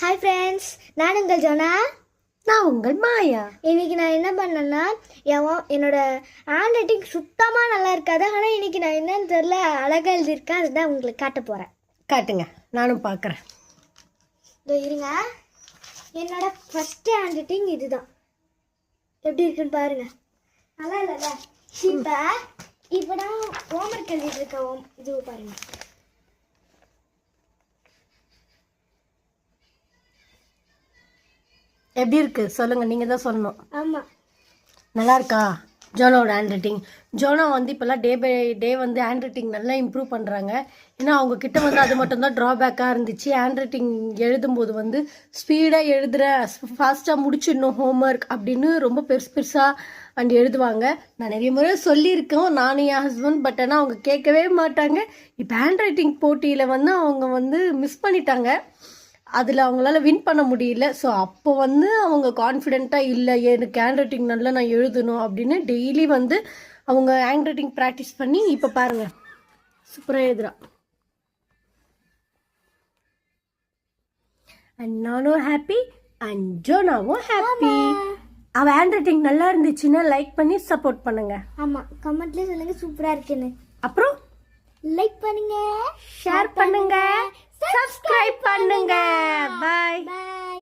Hi friends, நான் உங்கள் ஜோனா. நான் உங்கள் மாயா. இன்னைக்கு நான் என்ன பண்ணேன்னா, என்னோட ஹேண்ட் ரைட்டிங் சுத்தமாக நல்லா இருக்காது. ஆனால் இன்னைக்கு நான் என்னன்னு தெரில அழகாக எழுதியிருக்கேன். அதுதான் உங்களுக்கு காட்ட போகிறேன். காட்டுங்க, நானும் பார்க்குறேன். இதோ இருங்க. என்னோட ஃபஸ்ட்டு ஹேண்ட் ரைட்டிங் இதுதான். எப்படி இருக்குன்னு பாருங்க. நல்லா இல்லைல்ல? இப்போ நான் ஹோம்ஒர்க் எழுதிட்டு இருக்கேன். இது பாருங்க. எப்படி இருக்கு சொல்லுங்க, நீங்க தான் சொல்லணும். ஆமாம், நல்லா இருக்கா ஜோனாவோட ஹேண்ட் ரைட்டிங்? ஜோனா வந்து இப்போல்லாம் டே பை டே வந்து ஹேண்ட் ரைட்டிங் நல்லா இம்ப்ரூவ் பண்ணுறாங்க. ஏன்னா அவங்க கிட்ட வந்து அது மட்டும்தான் ட்ராபேக்காக இருந்துச்சு. ஹேண்ட் ரைட்டிங் எழுதும்போது வந்து ஸ்பீடாக எழுதுகிற, ஃபாஸ்ட்டாக முடிச்சிடணும் ஹோம்ஒர்க் அப்படின்னு ரொம்ப பெருசாக அண்ட் எழுதுவாங்க. நான் நிறைய முறை சொல்லியிருக்கேன் நானும் என் ஹஸ்பண்ட். பட் ஆனால் அவங்க கேட்கவே மாட்டாங்க. இப்போ ஹேண்ட் ரைட்டிங் போட்டியில் வந்து அவங்க வந்து மிஸ் பண்ணிட்டாங்க. அதில் அவங்களால வின் பண்ண முடியல. ஸோ அப்போ வந்து அவங்க கான்ஃபிடென்ட்டாக இல்லை, எனக்கு ஹேண்ட் ரைட்டிங் நல்லா நான் எழுதணும் அப்படின்னு டெய்லி வந்து அவங்க ஹேண்ட் ரைட்டிங் ப்ராக்டிஸ் பண்ணி இப்போ பாருங்கள் சூப்பராக எழுதுறா. அண்ட் நானும் ஹாப்பி அண்ட் ஜோனாவும் ஹாப்பி. அவள் ஹேண்ட் ரைட்டிங் நல்லா இருந்துச்சுன்னா லைக் பண்ணி சப்போர்ட் பண்ணுங்க. ஆமாம், கமெண்ட்லேயே சொல்லுங்க சூப்பராக இருக்குன்னு. அப்புறம் லைக் பண்ணுங்க, ஷேர் பண்ணுங்க, சப்ஸ்கிரைப் பண்ணுங்க. பாய். பை.